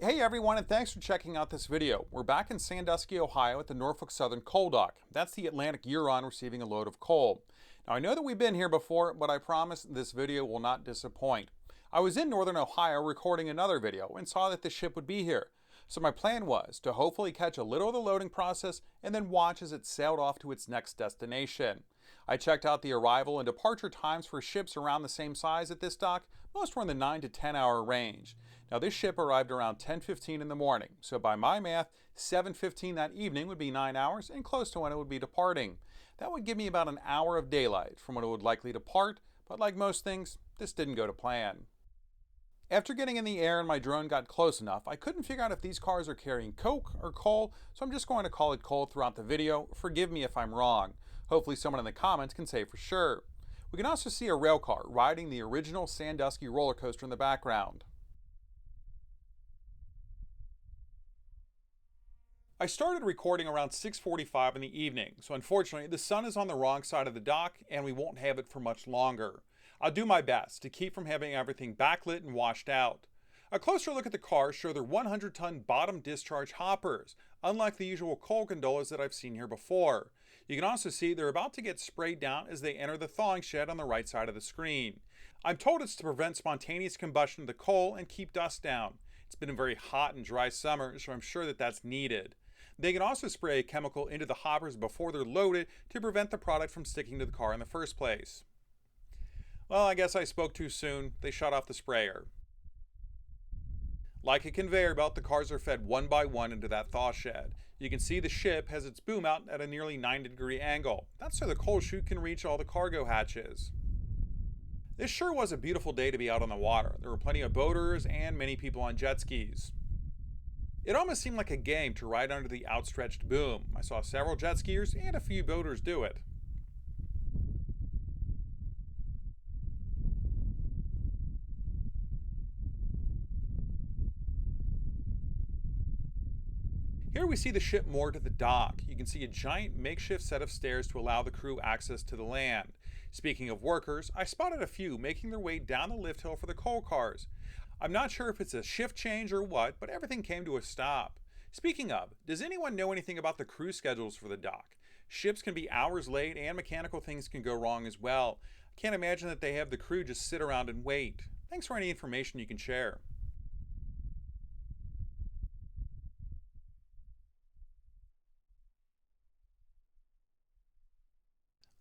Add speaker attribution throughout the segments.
Speaker 1: Hey everyone, and thanks for checking out this video. We're back in Sandusky, Ohio at the Norfolk Southern Coal Dock. That's the Atlantic Huron receiving a load of coal. Now I know that we've been here before, but I promise this video will not disappoint. I was in northern Ohio recording another video and saw that the ship would be here. So my plan was to hopefully catch a little of the loading process and then watch as it sailed off to its next destination. I checked out the arrival and departure times for ships around the same size at this dock. Most were in the 9 to 10 hour range. Now this ship arrived around 10:15 in the morning, so by my math, 7:15 that evening would be 9 hours and close to when it would be departing. That would give me about an hour of daylight from when it would likely depart, but like most things, this didn't go to plan. After getting in the air and my drone got close enough, I couldn't figure out if these cars are carrying coke or coal, so I'm just going to call it coal throughout the video. Forgive me if I'm wrong. Hopefully someone in the comments can say for sure. We can also see a rail car riding the original Sandusky roller coaster in the background. I started recording around 6:45 in the evening, so unfortunately the sun is on the wrong side of the dock and we won't have it for much longer. I'll do my best to keep from having everything backlit and washed out. A closer look at the cars show they're 100-ton bottom discharge hoppers, unlike the usual coal gondolas that I've seen here before. You can also see they're about to get sprayed down as they enter the thawing shed on the right side of the screen. I'm told it's to prevent spontaneous combustion of the coal and keep dust down. It's been a very hot and dry summer, so I'm sure that that's needed. They can also spray a chemical into the hoppers before they're loaded to prevent the product from sticking to the car in the first place. Well, I guess I spoke too soon. They shut off the sprayer. Like a conveyor belt, the cars are fed one by one into that thaw shed. You can see the ship has its boom out at a nearly 90-degree angle. That's so the coal chute can reach all the cargo hatches. This sure was a beautiful day to be out on the water. There were plenty of boaters and many people on jet skis. It almost seemed like a game to ride under the outstretched boom. I saw several jet skiers and a few boaters do it. Here we see the ship moored to the dock. You can see a giant makeshift set of stairs to allow the crew access to the land. Speaking of workers, I spotted a few making their way down the lift hill for the coal cars. I'm not sure if it's a shift change or what, but everything came to a stop. Speaking of, does anyone know anything about the crew schedules for the dock? Ships can be hours late and mechanical things can go wrong as well. I can't imagine that they have the crew just sit around and wait. Thanks for any information you can share.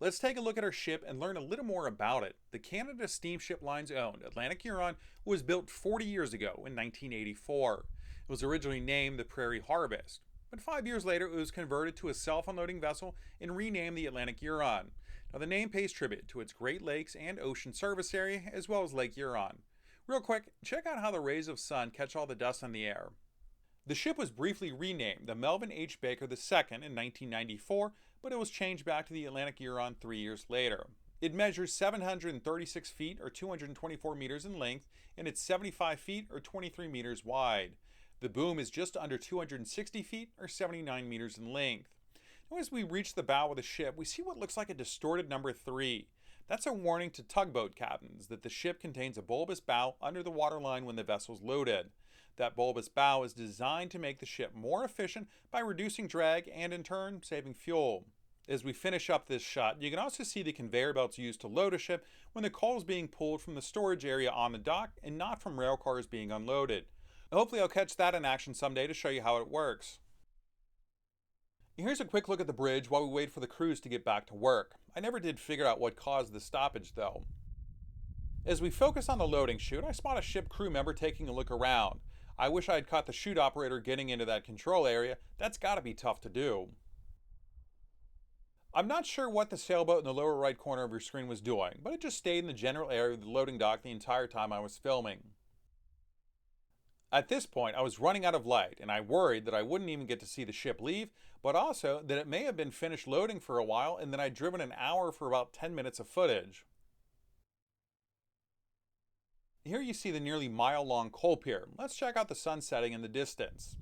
Speaker 1: Let's take a look at our ship and learn a little more about it. The Canada Steamship Line's owned Atlantic Huron was built 40 years ago in 1984. It was originally named the Prairie Harvest, but 5 years later it was converted to a self-unloading vessel and renamed the Atlantic Huron. Now the name pays tribute to its Great Lakes and ocean service area as well as Lake Huron. Real quick, check out how the rays of sun catch all the dust on the air. The ship was briefly renamed the Melvin H. Baker II in 1994, but it was changed back to the Atlantic Huron 3 years later. It measures 736 feet or 224 meters in length, and it's 75 feet or 23 meters wide. The boom is just under 260 feet or 79 meters in length. Now as we reach the bow of the ship, we see what looks like a distorted number 3. That's a warning to tugboat captains that the ship contains a bulbous bow under the waterline when the vessel's loaded. That bulbous bow is designed to make the ship more efficient by reducing drag and in turn saving fuel. As we finish up this shot, you can also see the conveyor belts used to load a ship when the coal is being pulled from the storage area on the dock and not from rail cars being unloaded. Hopefully I'll catch that in action someday to show you how it works. Here's a quick look at the bridge while we wait for the crews to get back to work. I never did figure out what caused the stoppage though. As we focus on the loading chute, I spot a ship crew member taking a look around. I wish I had caught the chute operator getting into that control area. That's gotta be tough to do. I'm not sure what the sailboat in the lower right corner of your screen was doing, but it just stayed in the general area of the loading dock the entire time I was filming. At this point, I was running out of light, and I worried that I wouldn't even get to see the ship leave, but also that it may have been finished loading for a while and then I'd driven an hour for about 10 minutes of footage. Here you see the nearly mile-long coal pier. Let's check out the sun setting in the distance.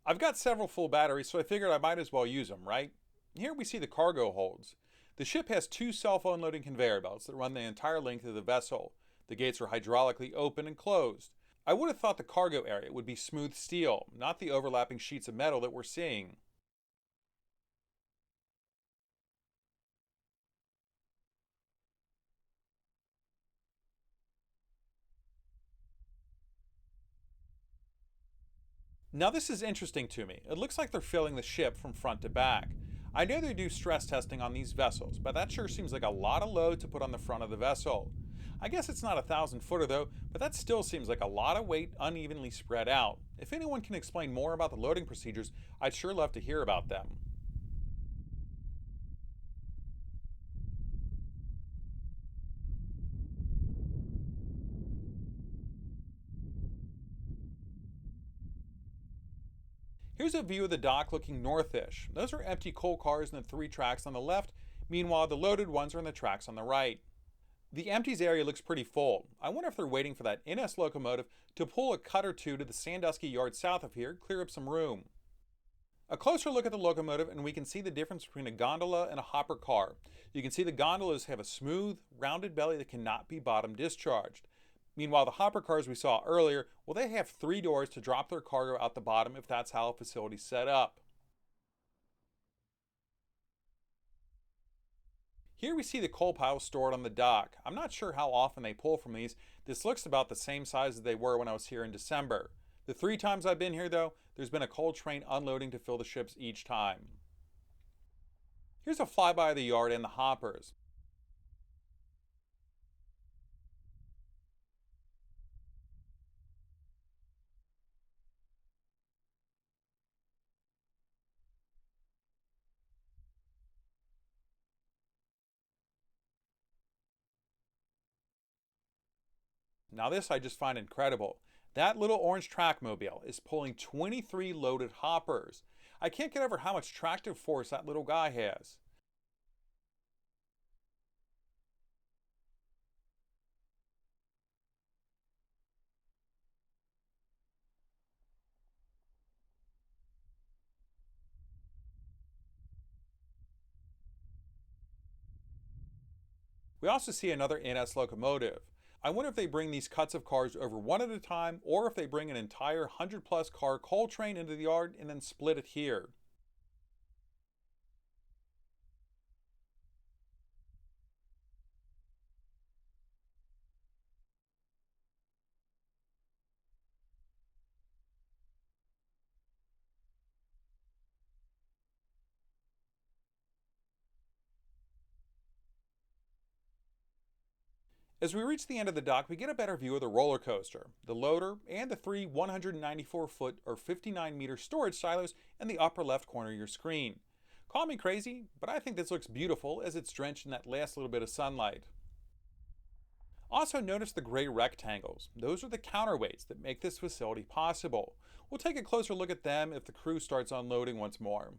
Speaker 1: I've got several full batteries, so I figured I might as well use them, right? Here we see the cargo holds. The ship has two self-unloading conveyor belts that run the entire length of the vessel. The gates are hydraulically open and closed. I would have thought the cargo area would be smooth steel, not the overlapping sheets of metal that we're seeing. Now this is interesting to me. It looks like they're filling the ship from front to back. I know they do stress testing on these vessels, but that sure seems like a lot of load to put on the front of the vessel. I guess it's not a 1,000-footer though, but that still seems like a lot of weight unevenly spread out. If anyone can explain more about the loading procedures, I'd sure love to hear about them. Here's a view of the dock looking northish. Those are empty coal cars in the three tracks on the left, meanwhile the loaded ones are in the tracks on the right. The empties area looks pretty full. I wonder if they're waiting for that NS locomotive to pull a cut or two to the Sandusky yard south of here, clear up some room. A closer look at the locomotive and we can see the difference between a gondola and a hopper car. You can see the gondolas have a smooth, rounded belly that cannot be bottom discharged. Meanwhile, the hopper cars we saw earlier, well, they have three doors to drop their cargo out the bottom if that's how a facility's set up. Here we see the coal piles stored on the dock. I'm not sure how often they pull from these. This looks about the same size as they were when I was here in December. The three times I've been here though, there's been a coal train unloading to fill the ships each time. Here's a flyby of the yard and the hoppers. Now this I just find incredible. That little orange trackmobile is pulling 23 loaded hoppers. I can't get over how much tractive force that little guy has. We also see another NS locomotive. I wonder if they bring these cuts of cars over one at a time or if they bring an entire 100-plus car coal train into the yard and then split it here. As we reach the end of the dock, we get a better view of the roller coaster, the loader, and the three 194-foot or 59-meter storage silos in the upper left corner of your screen. Call me crazy, but I think this looks beautiful as it's drenched in that last little bit of sunlight. Also notice the gray rectangles. Those are the counterweights that make this facility possible. We'll take a closer look at them if the crew starts unloading once more.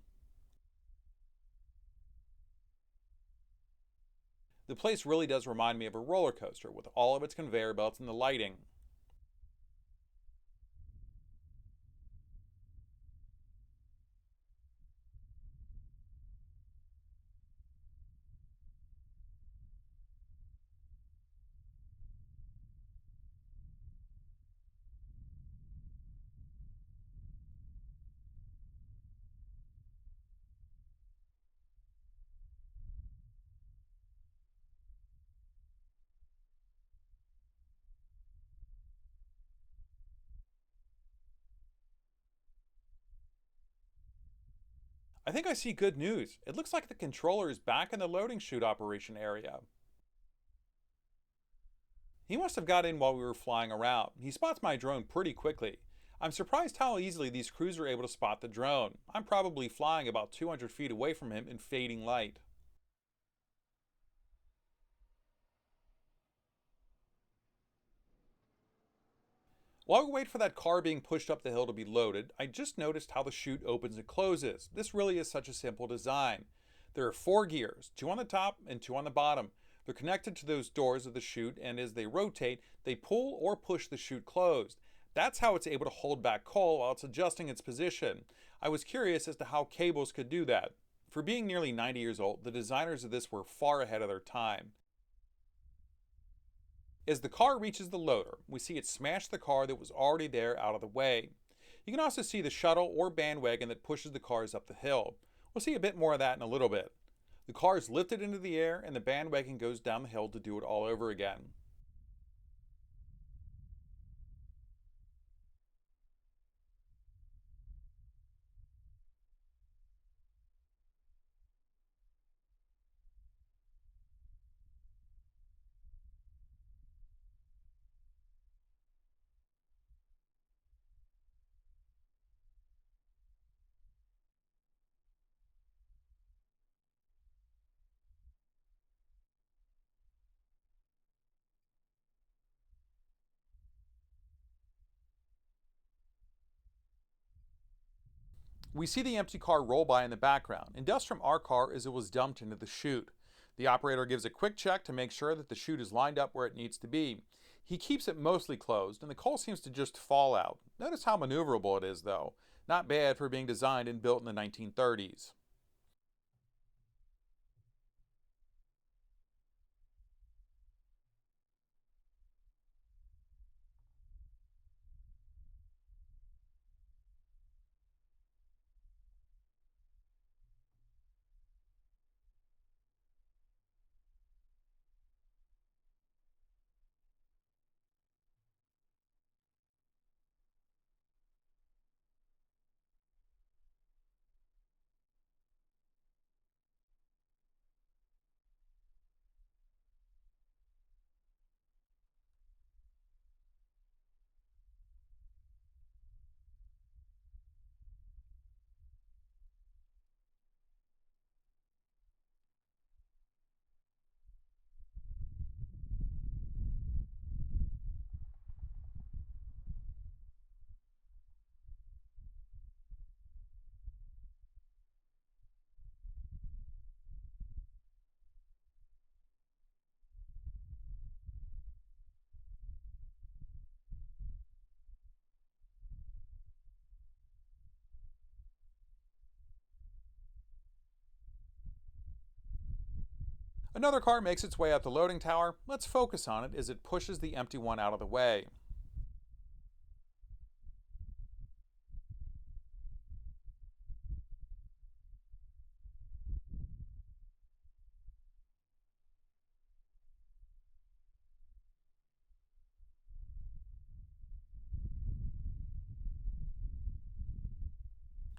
Speaker 1: The place really does remind me of a roller coaster with all of its conveyor belts and the lighting. I think I see good news. It looks like the controller is back in the loading chute operation area. He must have got in while we were flying around. He spots my drone pretty quickly. I'm surprised how easily these crews are able to spot the drone. I'm probably flying about 200 feet away from him in fading light. While we wait for that car being pushed up the hill to be loaded, I just noticed how the chute opens and closes. This really is such a simple design. There are four gears, two on the top and two on the bottom. They're connected to those doors of the chute, and as they rotate, they pull or push the chute closed. That's how it's able to hold back coal while it's adjusting its position. I was curious as to how cables could do that. For being nearly 90 years old, the designers of this were far ahead of their time. As the car reaches the loader, we see it smash the car that was already there out of the way. You can also see the shuttle or bandwagon that pushes the cars up the hill. We'll see a bit more of that in a little bit. The car is lifted into the air and the bandwagon goes down the hill to do it all over again. We see the empty car roll by in the background, and dust from our car as it was dumped into the chute. The operator gives a quick check to make sure that the chute is lined up where it needs to be. He keeps it mostly closed, and the coal seems to just fall out. Notice how maneuverable it is, though. Not bad for being designed and built in the 1930s. Another car makes its way up the loading tower. Let's focus on it as it pushes the empty one out of the way.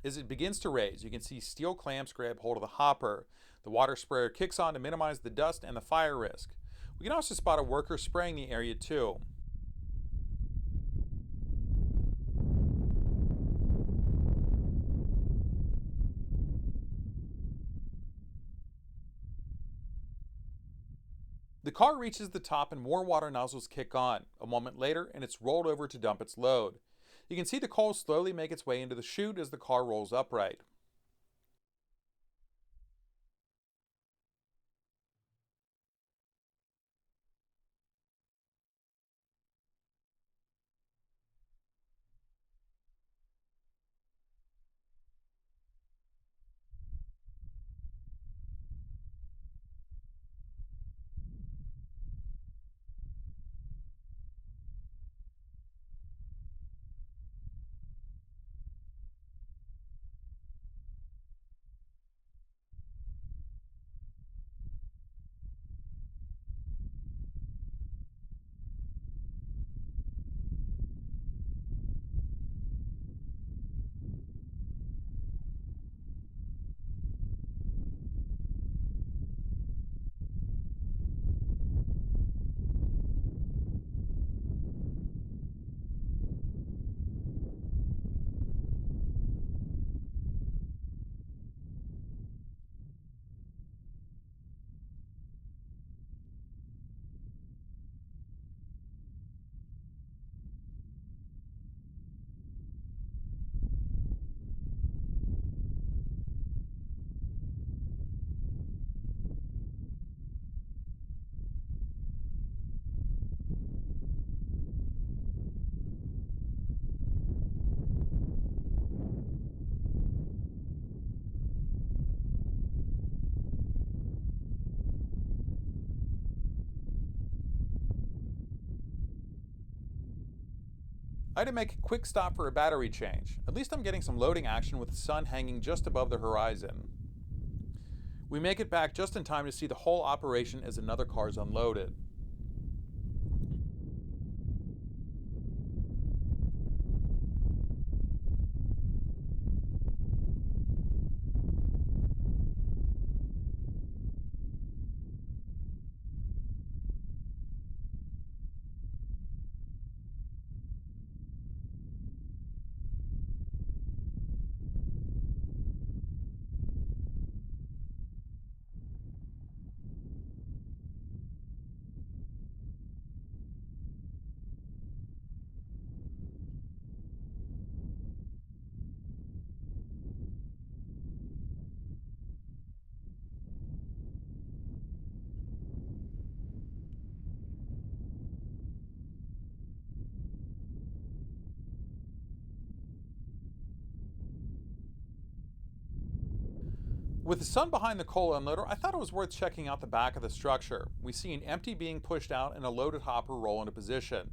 Speaker 1: As it begins to raise, you can see steel clamps grab hold of the hopper. The water sprayer kicks on to minimize the dust and the fire risk. We can also spot a worker spraying the area too. The car reaches the top and more water nozzles kick on. A moment later, and it's rolled over to dump its load. You can see the coal slowly make its way into the chute as the car rolls upright. I had to make a quick stop for a battery change. At least I'm getting some loading action with the sun hanging just above the horizon. We make it back just in time to see the whole operation as another car is unloaded. With the sun behind the coal unloader, I thought it was worth checking out the back of the structure. We see an empty being pushed out and a loaded hopper roll into position.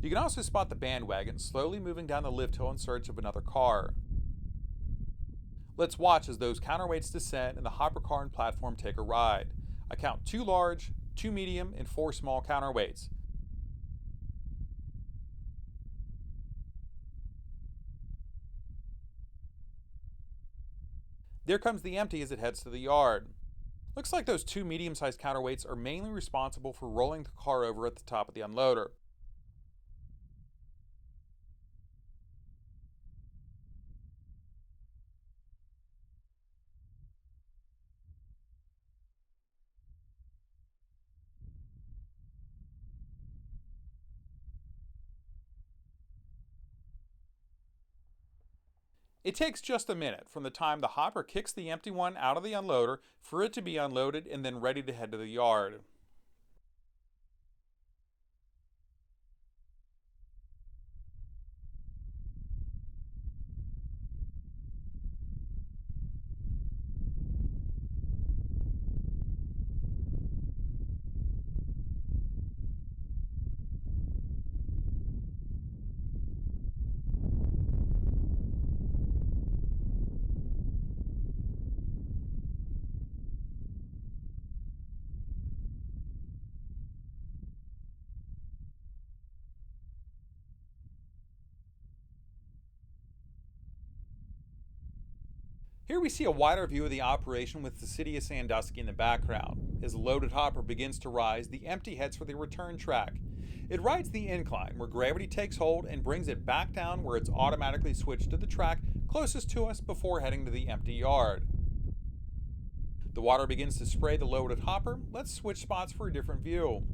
Speaker 1: You can also spot the bandwagon slowly moving down the lift hill in search of another car. Let's watch as those counterweights descend and the hopper car and platform take a ride. I count 2 large, 2 medium, and 4 small counterweights. There comes the empty as it heads to the yard. Looks like those 2 medium-sized counterweights are mainly responsible for rolling the car over at the top of the unloader. It takes just a minute from the time the hopper kicks the empty one out of the unloader for it to be unloaded and then ready to head to the yard. Here we see a wider view of the operation with the city of Sandusky in the background. As the loaded hopper begins to rise, the empty heads for the return track. It rides the incline where gravity takes hold and brings it back down where it's automatically switched to the track closest to us before heading to the empty yard. The water begins to spray the loaded hopper. Let's switch spots for a different view.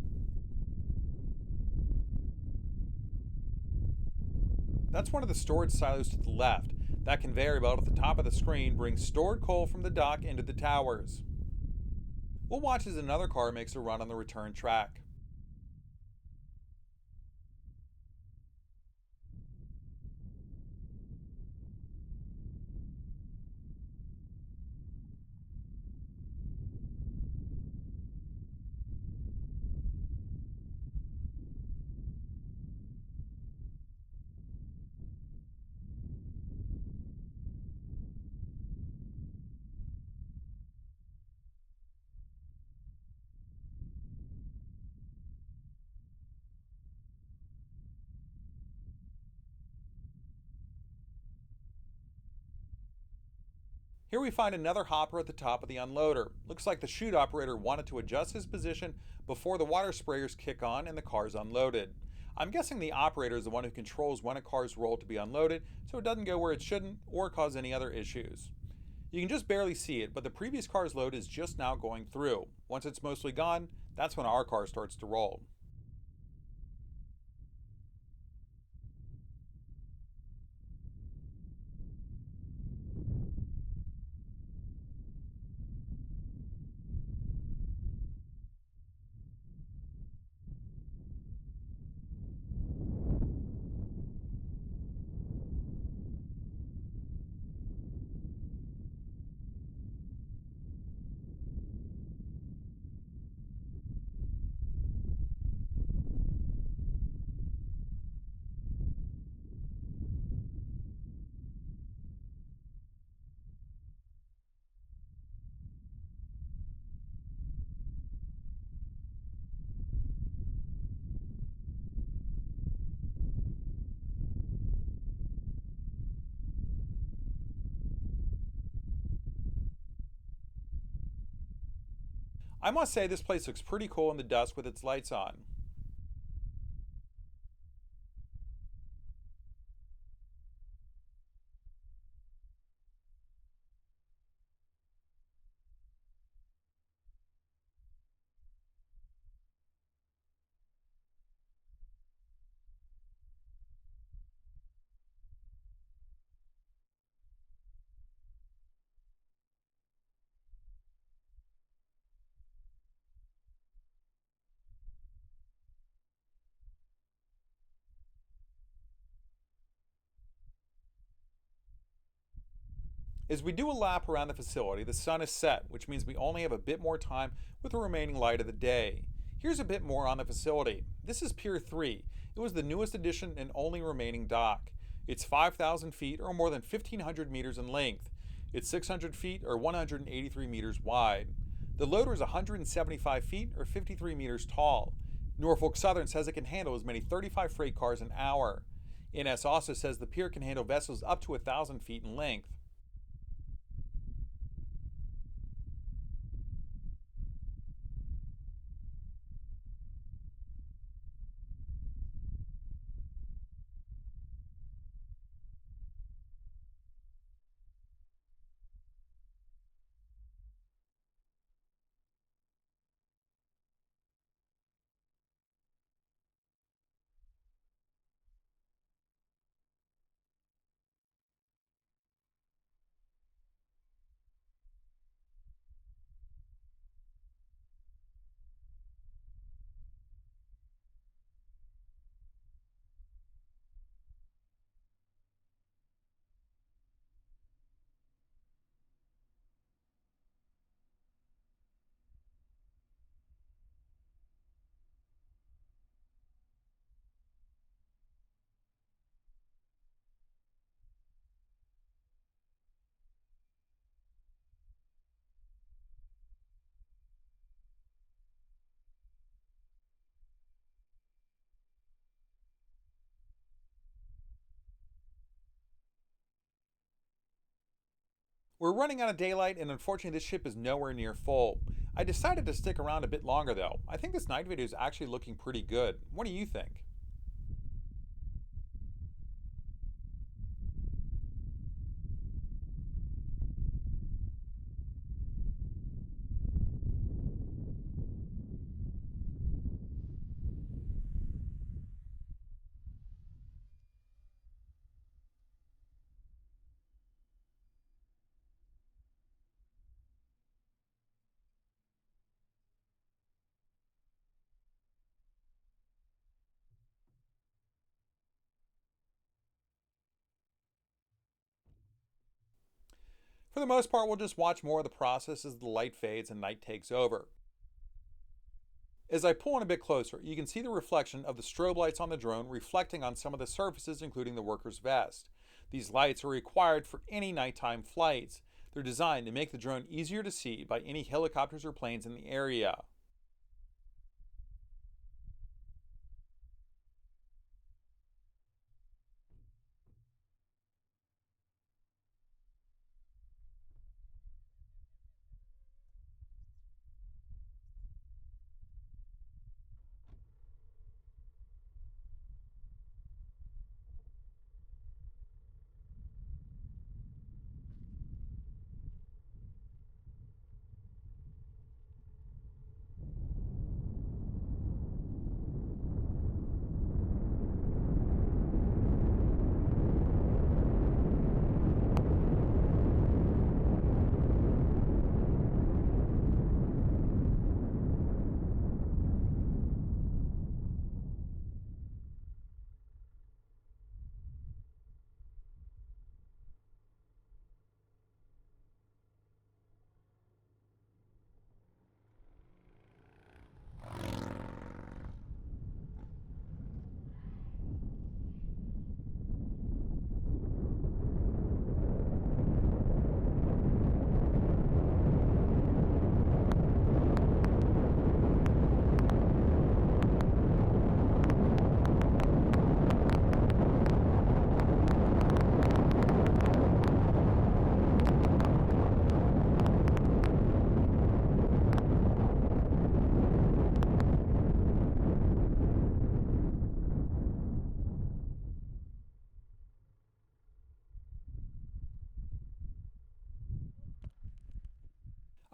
Speaker 1: That's one of the storage silos to the left. That conveyor belt at the top of the screen brings stored coal from the dock into the towers. We'll watch as another car makes a run on the return track. Here we find another hopper at the top of the unloader. Looks like the chute operator wanted to adjust his position before the water sprayers kick on and the car's unloaded. I'm guessing the operator is the one who controls when a car is rolled to be unloaded so it doesn't go where it shouldn't or cause any other issues. You can just barely see it, but the previous car's load is just now going through. Once it's mostly gone, that's when our car starts to roll. I must say this place looks pretty cool in the dusk with its lights on. As we do a lap around the facility, the sun is set, which means we only have a bit more time with the remaining light of the day. Here's a bit more on the facility. This is Pier 3. It was the newest addition and only remaining dock. It's 5,000 feet or more than 1,500 meters in length. It's 600 feet or 183 meters wide. The loader is 175 feet or 53 meters tall. Norfolk Southern says it can handle as many 35 freight cars an hour. NS also says the pier can handle vessels up to 1,000 feet in length. We're running out of daylight, and unfortunately, this ship is nowhere near full. I decided to stick around a bit longer though. I think this night video is actually looking pretty good. What do you think? For the most part, we'll just watch more of the process as the light fades and night takes over. As I pull in a bit closer, you can see the reflection of the strobe lights on the drone reflecting on some of the surfaces, including the worker's vest. These lights are required for any nighttime flights. They're designed to make the drone easier to see by any helicopters or planes in the area.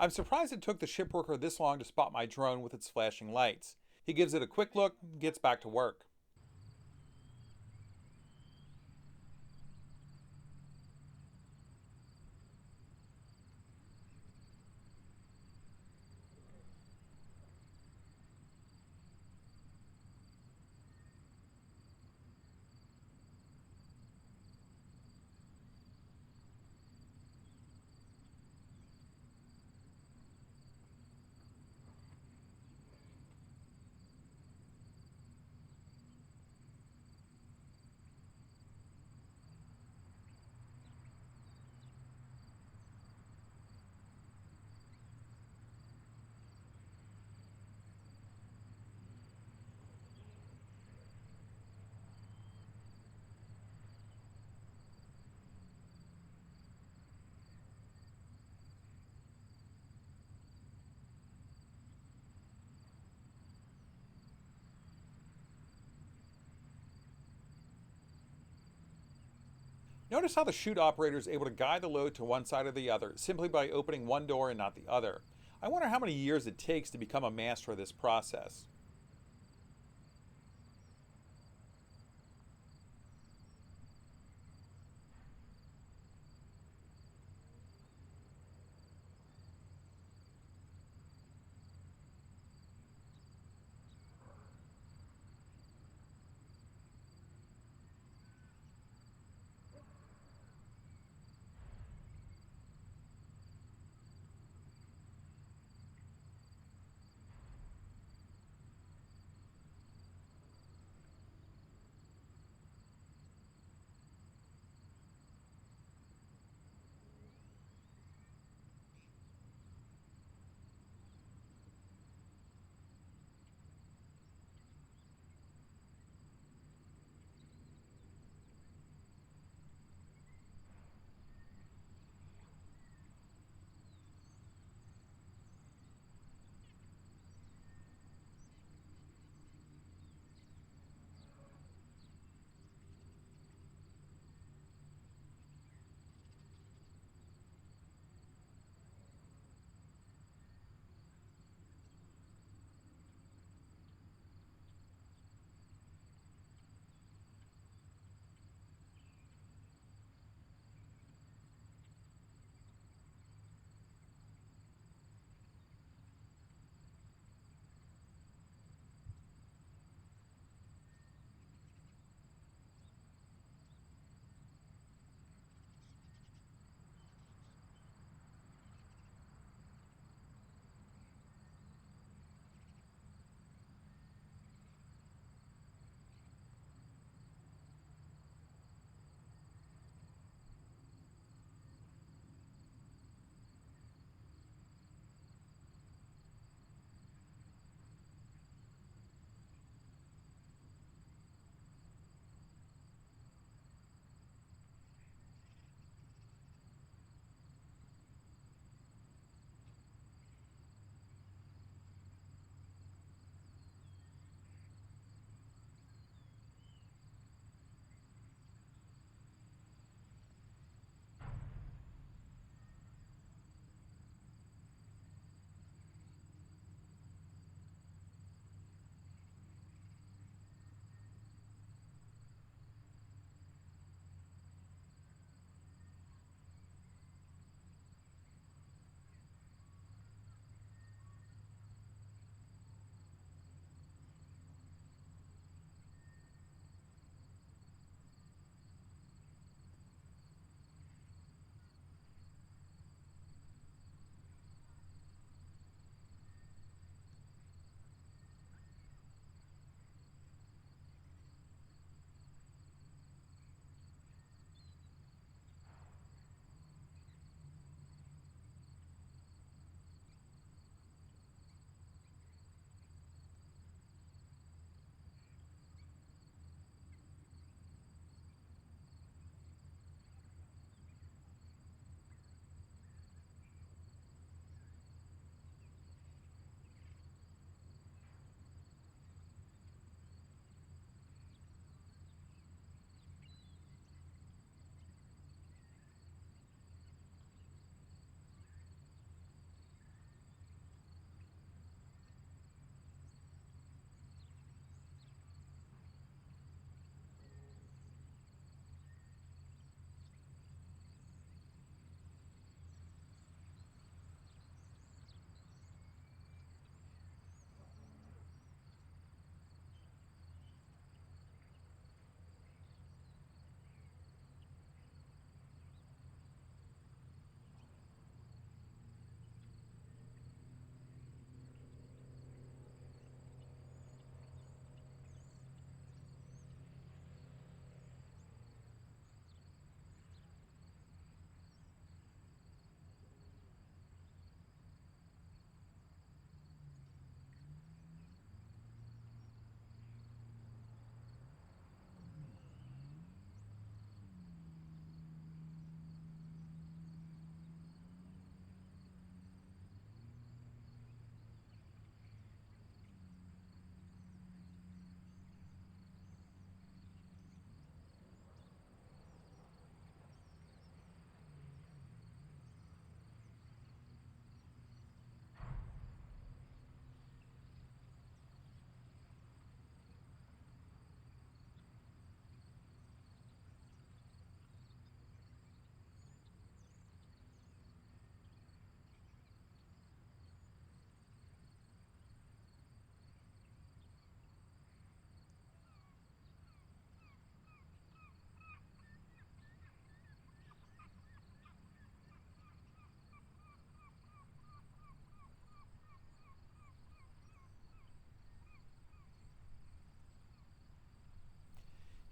Speaker 1: I'm surprised it took the ship worker this long to spot my drone with its flashing lights. He gives it a quick look and gets back to work. Notice how the chute operator is able to guide the load to one side or the other simply by opening one door and not the other. I wonder how many years it takes to become a master of this process.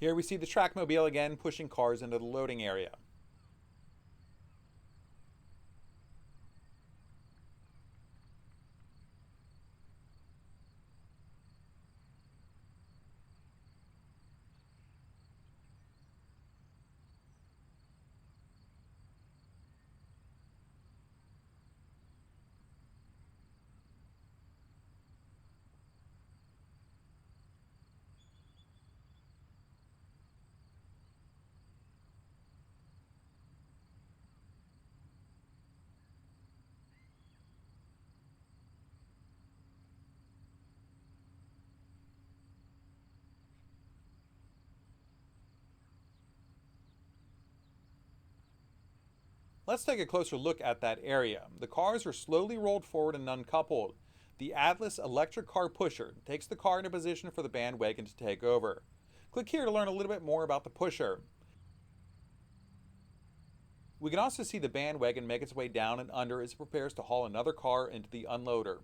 Speaker 1: Here we see the trackmobile again pushing cars into the loading area. Let's take a closer look at that area. The cars are slowly rolled forward and uncoupled. The Atlas electric car pusher takes the car into position for the bandwagon to take over. Click here to learn a little bit more about the pusher. We can also see the bandwagon make its way down and under as it prepares to haul another car into the unloader.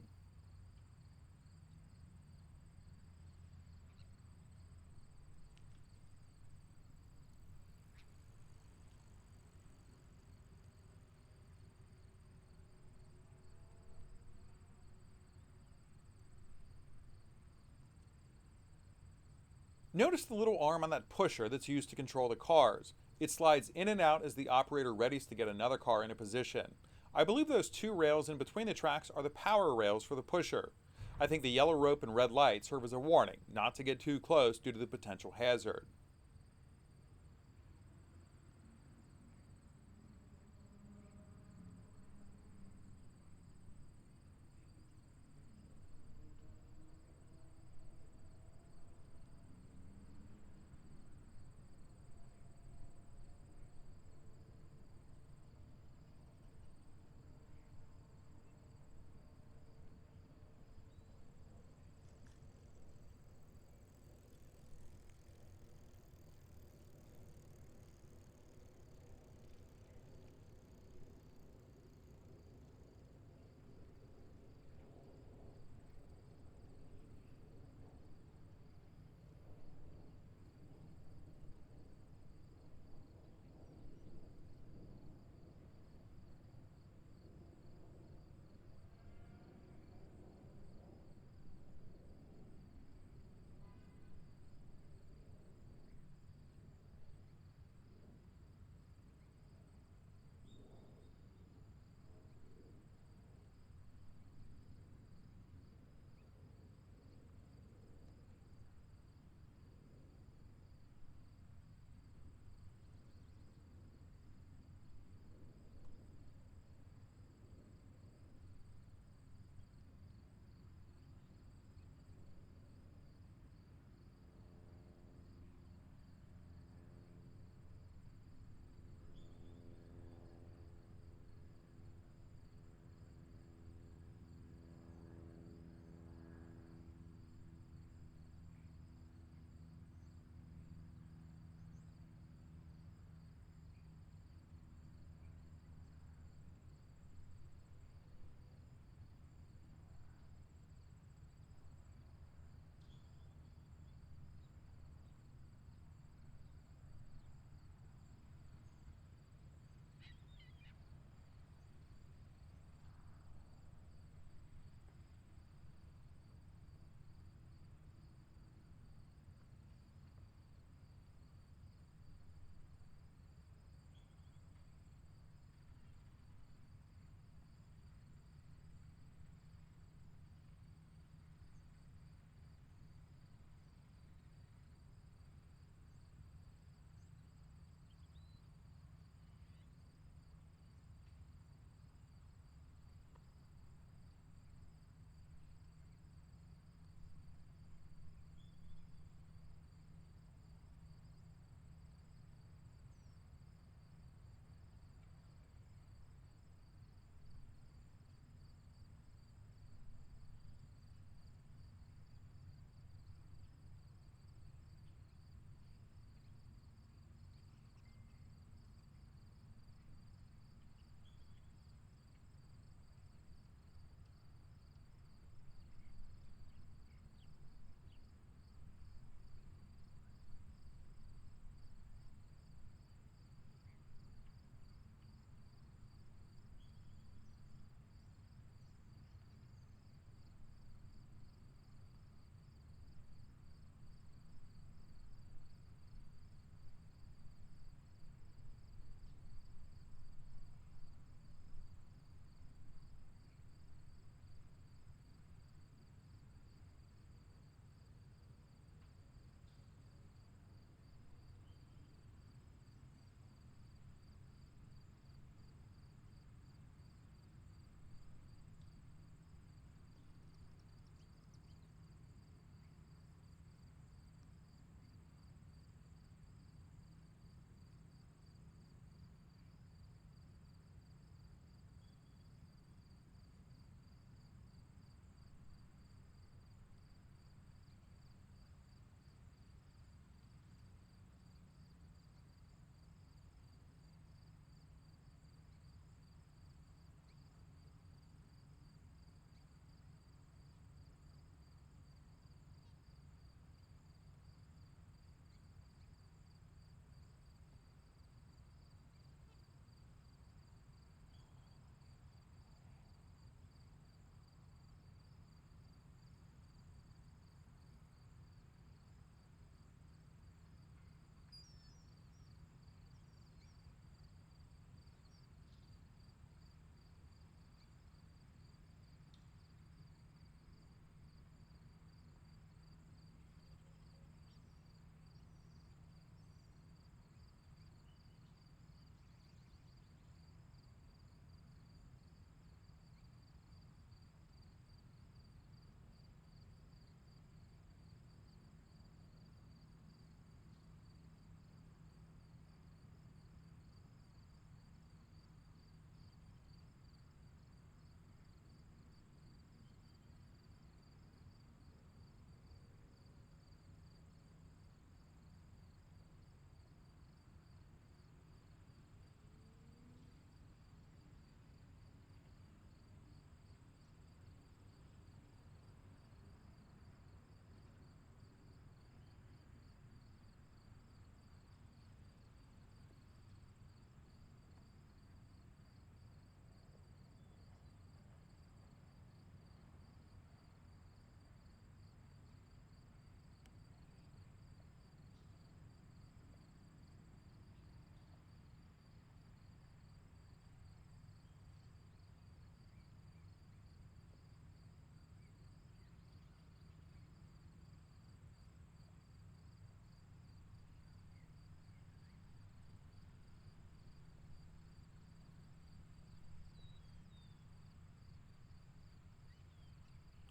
Speaker 1: Notice the little arm on that pusher that's used to control the cars. It slides in and out as the operator readies to get another car into position. I believe those two rails in between the tracks are the power rails for the pusher. I think the yellow rope and red light serve as a warning not to get too close due to the potential hazard.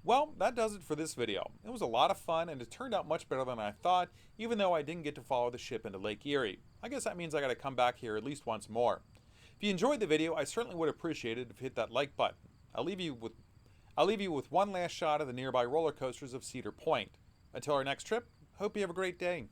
Speaker 1: Well, that does it for this video. It was a lot of fun and it turned out much better than I thought, even though I didn't get to follow the ship into Lake Erie. I guess that means I gotta come back here at least once more. If you enjoyed the video, I certainly would appreciate it if you hit that like button. I'll leave you with one last shot of the nearby roller coasters of Cedar Point. Until our next trip, hope you have a great day.